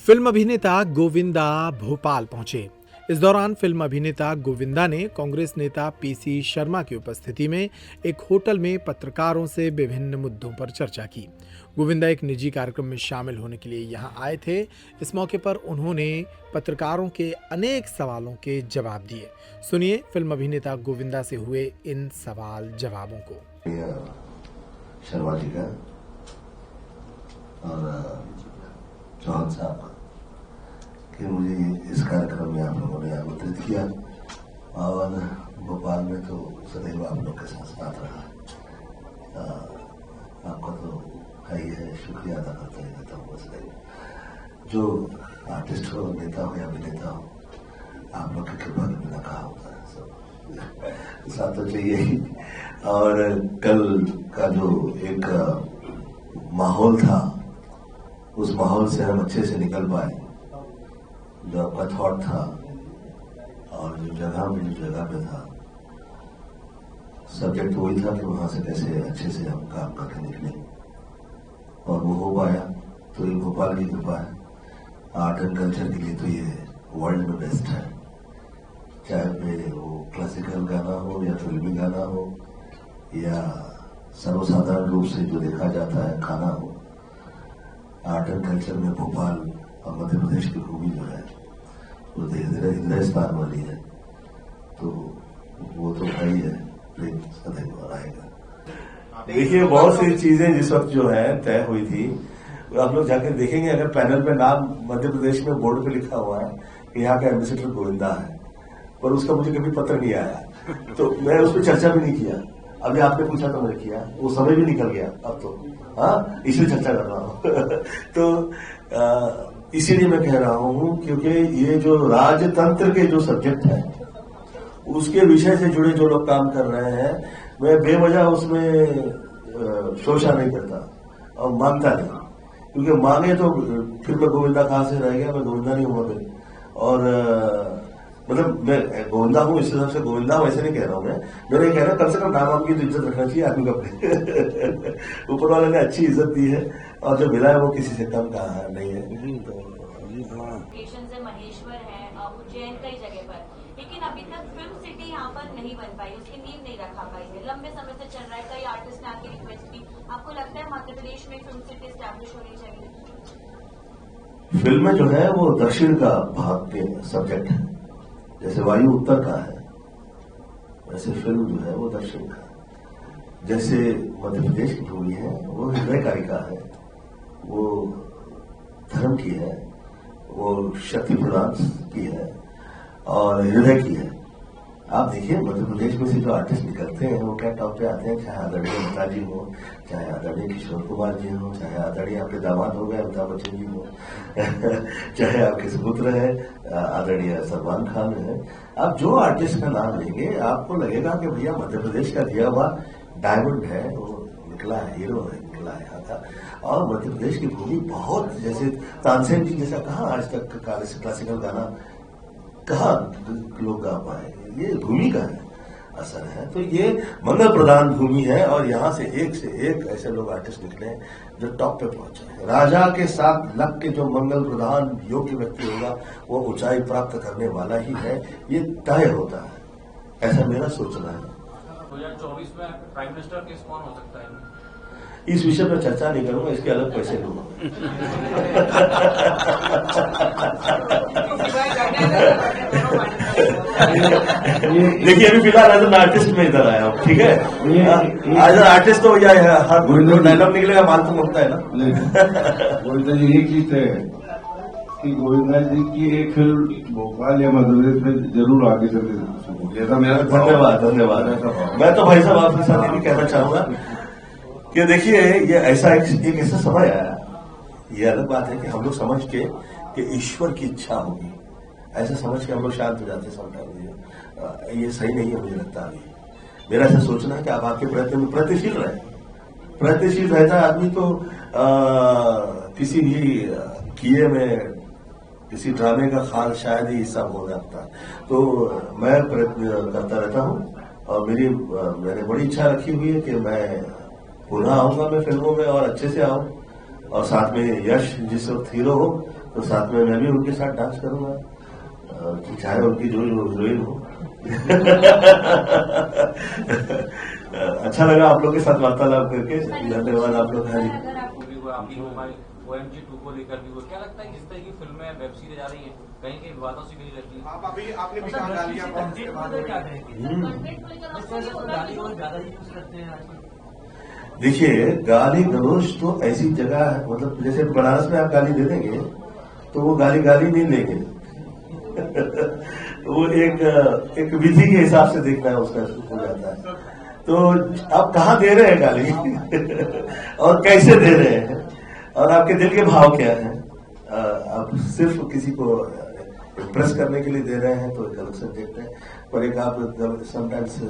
Film अभिनेता गोविंदा भोपाल पहुंचे। इस दौरान फिल्म अभिनेता गोविंदा ने कांग्रेस नेता पीसी शर्मा की उपस्थिति में एक होटल में पत्रकारों से विभिन्न मुद्दों पर चर्चा की। गोविंदा एक निजी कार्यक्रम में शामिल होने के लिए यहां आए थे। इस मौके पर उन्होंने पत्रकारों के अनेक सवालों के जवाब दिए। सुनिए फिल्म अभिनेता गोविंदा से हुए इन सवाल जवाबों को। शर्मा जी का और चौहान साहब का कि मुझे इस कार्यक्रम में आप लोगों ने आमंत्रित किया और भोपाल में तो सदैव आप लोग के साथ साथ रहा। आपका तो है ही है, शुक्रिया अदा करते रहता हूँ सदैव। जो आर्टिस्ट हो, नेता हो या अभिनेता हो, आप लोग की कृपा के बिना कहा होता है, सब साथ तो चाहिए ही। और कल का जो एक माहौल था, उस माहौल से हम अच्छे से निकल पाए। जो आपका थॉट था और जो जगह पे था, सब्जेक्ट वही था कि वहां से कैसे अच्छे से हम काम करके निकले और वो हो पाया। तो ये भोपाल की कृपा है। आर्ट एंड कल्चर के लिए तो ये वर्ल्ड में बेस्ट है, चाहे वो क्लासिकल गाना हो या फिल्मी गाना हो या सर्वसाधारण रूप से जो देखा जाता है खाना हो। आर्ट एंड कल्चर में भोपाल और मध्य प्रदेश की भूमि जो है वो हृदय स्थान वाली है, तो वो तो भाई है, प्रेम सदैव रहेगा। देखिए, बहुत सी चीजें जिस वक्त जो है तय हुई थी, आप लोग जाकर देखेंगे, अगर पैनल पे नाम मध्य प्रदेश में बोर्ड पे लिखा हुआ है कि यहाँ का एम्बेसडर गोविंदा है, पर उसका मुझे कभी पत्र नहीं आया, तो मैं उस पर चर्चा भी नहीं किया। अभी आपने पूछा तो मैंने किया, वो समय भी निकल गया अब तो, हाँ, इसलिए चर्चा कर रहा हूँ। तो इसीलिए मैं कह रहा हूँ क्योंकि ये जो राजतंत्र के जो सब्जेक्ट है उसके विषय से जुड़े जो लोग काम कर रहे हैं, मैं बेवजह उसमें शोषा नहीं करता और मांगता नहीं, क्योंकि मांगे तो फिर मैं गोविंदा कहां से रह गया, मैं गोविंदा नहीं हुआ फिर। और मतलब मैं गोविंदा हूँ, इस हिसाब से गोविंदा हूँ ऐसे नहीं कह रहा हूँ मैं नहीं कह रहा, कम से कम नाम आपकी तो इज्जत रखना चाहिए आदमी को अपने। ऊपर वाले ने अच्छी इज्जत दी है और जो मिला है वो किसी से कम का नहीं है। तो से महेश्वर है, उज्जैन कई जगह पर, लेकिन अभी तक फिल्म सिटी यहाँ पर नहीं बन पाई, उसकी नींव नहीं रखा पाई है। लंबे समय से चल रहा है, कई आर्टिस्ट ने आके रिक्वेस्ट की। आपको लगता है मध्य प्रदेश में फिल्म सिटी एस्टैब्लिश होनी चाहिए? फिल्म जो है वो दक्षिण का भाग के सब्जेक्ट है, जैसे वायु उत्तर का है वैसे फिल्म जो है वो दक्षिण का है। जैसे मध्य प्रदेश की भूमि है वो हृदयकारी का है, वो धर्म की है, वो शक्ति प्रदान की है और हृदय की है। आप देखिए मध्य प्रदेश में से जो आर्टिस्ट निकलते हैं वो क्या टॉप पे आते हैं, चाहे आदरणीय अमिताभ जी हो, चाहे आदरणीय किशोर कुमार जी हो, चाहे आदरणीय आपके दामाद हो गए अमिताभ बच्चन जी हो, चाहे आपके सुपुत्र है आदरणीय सलमान खान है। आप जो आर्टिस्ट का नाम लेंगे आपको लगेगा कि भैया मध्य प्रदेश का दिया हुआ डायमंड है, वो निकला है, हीरो है, निकला है यहाँ का। और मध्य प्रदेश की भूमि बहुत, जैसे तानसेन जी जैसा कहाँ आज तक क्लासिकल गाना कहाँ लोग गा पाए, ये भूमि का है असर है। तो ये मंगल प्रधान भूमि है और यहाँ से एक ऐसे लोग आर्टिस्ट निकले जो टॉप पे पहुंचे हैं। राजा के साथ लग के जो मंगल प्रधान योग्य व्यक्ति होगा वो ऊंचाई प्राप्त करने वाला ही है, ये तय होता है, ऐसा मेरा सोचना है। 2024 में प्राइम मिनिस्टर केस कौन हो सकता है? इस विषय पर चर्चा नहीं करूंगा, इसके अलग पैसे लूंगा। देखिए अभी फिलहाल एज एन आर्टिस्ट में इधर आया हूँ, ठीक है। एज एन आर्टिस्ट तो हर डायलॉग निकलेगा माल तो मुकता है ना। गोविंदा जी एक चीज है कि गोविंदा जी की एक फिल्म भोपाल या मध्य प्रदेश में जरूर आगे चलते, ऐसा मेरा धन्यवाद। मैं तो भाई साहब आपके साथ ये भी कहना चाहूंगा कि देखिए ये ऐसा एक ऐसा समय आया, ये अलग बात है कि हम लोग समझ के कि ईश्वर की इच्छा होगी, ऐसा समझ के हम लोग शांत हो जाते हैं समटाइम। ये सही नहीं है मुझे लगता। अभी मेरा ऐसा सोचना है कि आप आपके प्रयत्न में प्रयत्नशील रहता है आदमी तो किसी भी किए में किसी ड्रामे का खाल शायद ही हिस्सा हो जाता है। तो मैं प्रयत्न करता रहता हूँ और मैंने बड़ी इच्छा रखी हुई है कि मैं पुनः आऊंगा मैं फिल्मों में और अच्छे से आऊं और साथ में यश जिस वक्त हीरो हो तो साथ में मैं भी उनके साथ डांस करूंगा, चाहे उनकी जो हीरोइन हो। अच्छा लगा आप लोग के साथ वार्तालाप करके, धन्यवाद आप लोग। हाँ जी, अगर आपको भी हुआ आपकी OMG 2 को लेकर भी हुआ, क्या लगता है किस तरह की फिल्में वेब सीरीज आ रही हैं कहीं कहीं विवादों से भी रहती है? आप अभी आपने भी कहा गालियां बहुत के बाद में। कंटेंट को लेकर आपको ये होता है कि ज्यादा यूज करते हैं आजकल। देखिए, गाली गलौज तो ऐसी जगह है, मतलब जैसे बनारस में आप गाली दे देंगे तो वो गाली नहीं लेंगे। वो एक विधि के हिसाब से देखना है, उसका हो जाता है। तो आप कहाँ दे रहे हैं गाली और कैसे दे रहे हैं और आपके दिल के भाव क्या हैं। आप सिर्फ किसी को इम्प्रेस करने के लिए दे रहे हैं तो एक अलग सब्जेक्ट है, पर एक आप समटाइम्स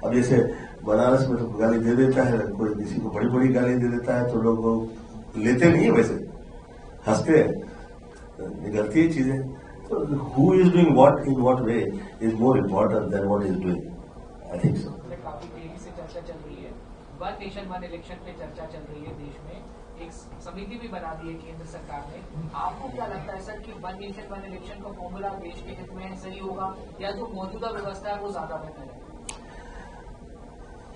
अब जैसे बनारस में तो गाली दे देता है कोई, किसी को बड़ी बड़ी गाली दे देता है तो लोग लेते नहीं है, वैसे हंसते हैं, निकलती है चीजें। तो who is doing what in what way is more important then what is doing, I think so. काफी तेजी से चर्चा चल रही है, वन नेशन वन इलेक्शन पे चर्चा चल रही है देश में, एक समिति भी बना दी है केंद्र सरकार ने। आपको क्या लगता है सर कि वन नेशन वन इलेक्शन का फॉर्मूला देश के हित में सही होगा या जो मौजूदा व्यवस्था है वो ज्यादा बेहतर है?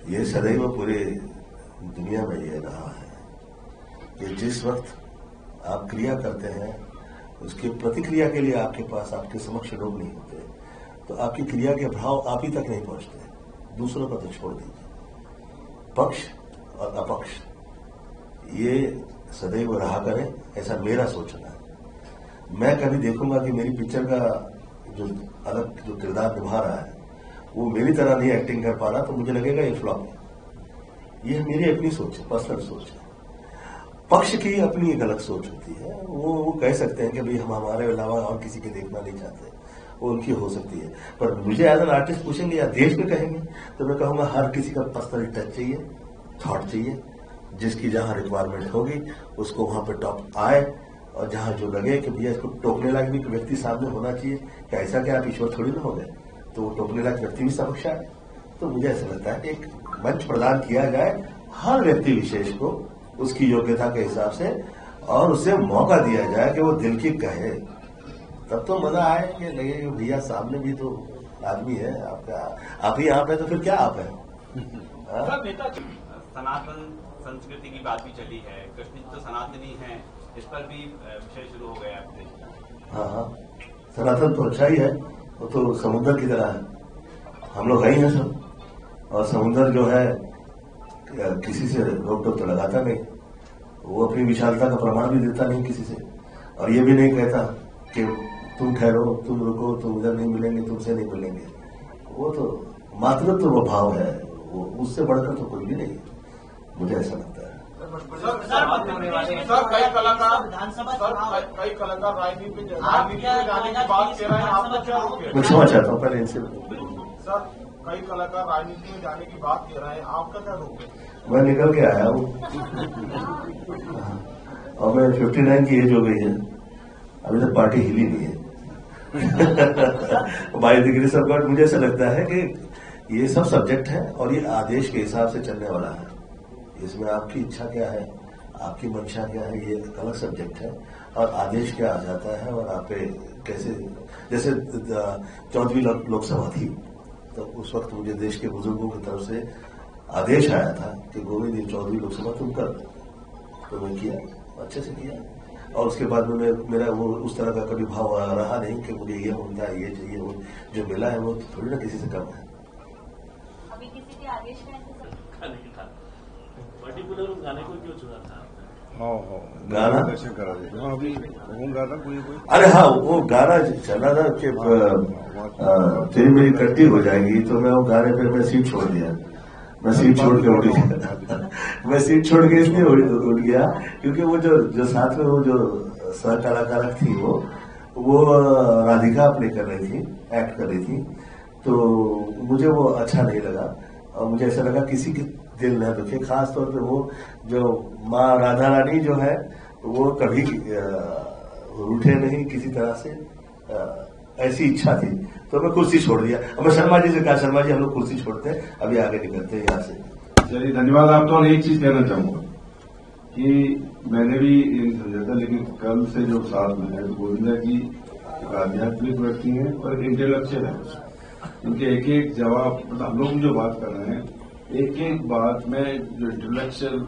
ये सदैव पूरे दुनिया में ये रहा है कि जिस वक्त आप क्रिया करते हैं उसके प्रतिक्रिया के लिए आपके पास आपके समक्ष लोग नहीं होते, तो आपकी क्रिया के भाव आप ही तक नहीं पहुंचते, दूसरों का तो छोड़ दीजिए। पक्ष और अपक्ष ये सदैव रहा करें, ऐसा मेरा सोचना है। मैं कभी देखूंगा कि मेरी पिक्चर का जो अलग जो किरदार निभा रहा है वो मेरी तरह नहीं एक्टिंग कर पा रहा, तो मुझे लगेगा ये फ्लॉप है। ये मेरी अपनी सोच है, पर्सनल सोच है। पक्ष की अपनी एक अलग सोच होती है, वो कह सकते हैं कि भाई हम हमारे अलावा और किसी के देखना नहीं चाहते, वो उनकी हो सकती है। पर मुझे एज एन आर्टिस्ट पूछेंगे या देश में कहेंगे तो मैं कहूंगा हर किसी का पर्सनल टच चाहिए, थॉट चाहिए, जिसकी जहां रिक्वायरमेंट होगी उसको वहां पे टॉप आए, और जहां जो लगे कि भैया इसको टोकने लायक भी व्यक्ति सामने होना चाहिए। क्या ऐसा क्या आप ईश्वर थोड़ी ना हो गए, तो वो टोकने लायक व्यक्ति भी समक्ष आए। तो मुझे ऐसा लगता है एक मंच प्रदान किया जाए हर व्यक्ति विशेष को उसकी योग्यता के हिसाब से, और उसे मौका दिया जाए कि वो दिल की कहे, तब तो मजा आए कि लगे कि भैया सामने भी तो आदमी है आपका, आप ही आप है तो फिर क्या आप है। सनातन संस्कृति की बात भी चली है, कृष्ण तो सनातनी है, इस पर भी विषय शुरू हो गया है। हाँ, सनातन तो अच्छा ही है, वो तो समुद्र की तरह है, हम लोग है ही हैं सब, और समुद्र जो है किसी से रोक टोक तो लगाता नहीं, वो अपनी विशालता का प्रमाण भी देता नहीं किसी से, और ये भी नहीं कहता कि तुम ठहरो, तुम रुको, तुम इधर नहीं मिलेंगे, तुमसे नहीं मिलेंगे। वो तो मातृत्व वो भाव है, वो उससे बढ़कर तो कोई भी नहीं, मुझे ऐसा लगता है। सर कई कलाकार राजनीति में जाने की बात कह रहे हैं, आपको क्या रोके? मैं क्षमा चाहता हूँ पहले इनसे। सर कई कलाकार राजनीति में जाने की बात कह रहे हैं, आपका क्या रोके? मैं निकल के आया हूँ और मैं 59 की एज हो गई है, अभी तक पार्टी हिली नहीं है। By the grace of God मुझे ऐसा लगता है कि ये सब सब्जेक्ट है और ये आदेश के हिसाब से चलने वाला है। इसमें आपकी इच्छा क्या है, आपकी मंशा क्या है, ये एक अलग सब्जेक्ट है, और आदेश क्या आ जाता है और आप कैसे, जैसे 14वीं लोकसभा थी तो उस वक्त मुझे देश के बुजुर्गों की तरफ से आदेश आया था कि गोविंद ये 14वीं लोकसभा तुम कर, तो मैं किया, अच्छे से किया, और उसके बाद में मेरा वो उस तरह का कभी भाव रहा नहीं कि मुझे ये होता है, ये चाहिए, वो जो मिला है वो थोड़ी ना किसी से कम है। अभी किसी के आदेश में पर्टिकुलर गाने को क्यों चुना था? गाना दर्शन करा दे अभी होगा ना कोई। अरे हाँ, वो गाना चल रहा था कि तेरी मेरी कट्टी हो जाएगी, तो मैं वो गाने पे मैं सीट छोड़ दिया, मैं सीट छोड़ के उठ गया। मैं सीट छोड़ के इसलिए उठ गया क्योंकि वो जो साथ में वो जो सह कलाकार थी वो राधिका प्ले कर रही थी, एक्ट कर रही थी, तो मुझे वो अच्छा नहीं लगा, और मुझे ऐसा लगा किसी की दिल न दुखे, खास तौर पे वो जो माँ राधा रानी जो है वो कभी रूठे नहीं किसी तरह से, ऐसी इच्छा थी, तो मैं कुर्सी छोड़ दिया। अब मैं शर्मा जी से कहा, शर्मा जी हम लोग कुर्सी छोड़ते हैं, अभी आगे निकलते हैं यहाँ से। चलिए धन्यवाद आपका। और एक चीज कहना चाहूंगा कि मैंने भी ये नहीं समझा था, लेकिन कल से जो साथ में है, गोविंदा जी एक आध्यात्मिक व्यक्ति हैं और इंटेलेक्चुअल है। उनके एक एक जवाब, मतलब हम लोग जो बात कर रहे हैं, एक एक बात में जो इंटेलेक्चुअल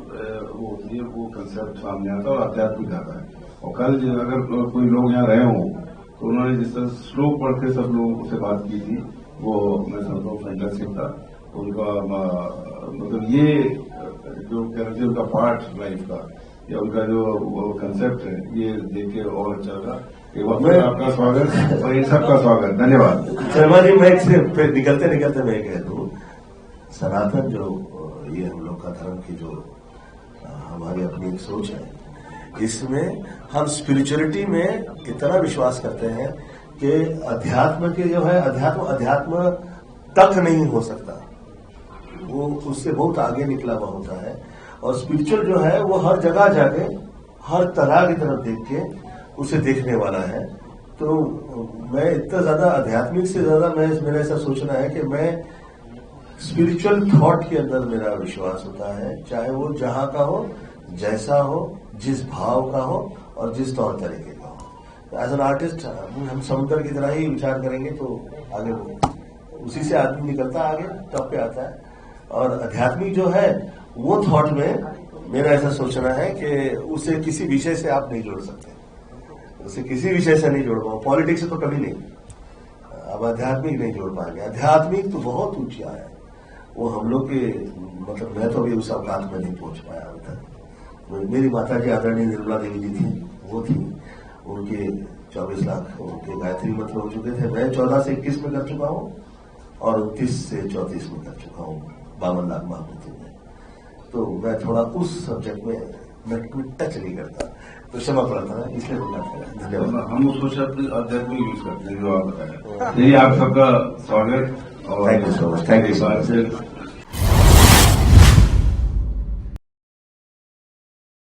वो होती है, वो कंसेप्ट सामने आता है और आध्यात्मिक आता है। और कल अगर कोई लोग यहाँ रहे हों तो उन्होंने जिस तरह श्लोक पढ़ के सब लोगों से बात की थी, वो मैं समझता हूँ फैंटास्टिक था। उनका मतलब ये जो कह रहे थे उनका पार्ट लाइफ का या उनका जो कंसेप्ट है, ये देख के और अच्छा लगा। एक बार फिर आपका स्वागत और इन सबका स्वागत, धन्यवाद। शर्मा जी, मैं इससे निकलते निकलते मैं कह दूं, सनातन जो ये हम लोग का धर्म की जो हमारी अपनी एक सोच है, इसमें हम स्पिरिचुअलिटी में इतना विश्वास करते हैं कि अध्यात्म के जो है, अध्यात्म तक नहीं हो सकता, वो उससे बहुत आगे निकला हुआ होता है। और स्पिरिचुअल जो है वो हर जगह जाके हर तरह की तरफ देख के उसे देखने वाला है। तो मैं इतना ज्यादा आध्यात्मिक से ज्यादा मेरा ऐसा सोचना है कि मैं स्पिरिचुअल थॉट के अंदर मेरा विश्वास होता है, चाहे वो जहां का हो, जैसा हो, जिस भाव का हो और जिस तौर तरीके का हो। एज एन आर्टिस्ट हम समुद्र की तरह ही विचार करेंगे तो आगे उसी से आदमी निकलता आगे, टॉप पे आता है। और आध्यात्मिक जो है वो थॉट में मेरा ऐसा सोचना है कि उसे किसी विषय से आप नहीं जोड़ सकते, उसे किसी विषय से नहीं जोड़ पाओ। पॉलिटिक्स से तो कभी नहीं, अब आध्यात्मिक नहीं जोड़ पाएंगे। आध्यात्मिक तो बहुत ऊंचा है, वो हम लोग के मतलब मैं तो अभी उस अवकाश में नहीं पहुंच पाया अभी तक। मेरी माता जी आदरणीय निर्मला देवी जी थी, वो थी, उनके 24 लाख उनके गायत्री मंत्र हो चुके थे। मैं 14 से 21 में कर चुका हूं और 29 से 34 में कर चुका हूं 52 लाख महामूर्ति में। तो मैं थोड़ा उस सब्जेक्ट में मैं टच नहीं करता, तो क्षमा प्रार्थना, इसलिए बोलना। धन्यवाद। हम उसको शब्द आध्यात्मिक यूज करते हैं जो आप बताए। यही आप सबका स्वागत और thank you so much. Thank you so much.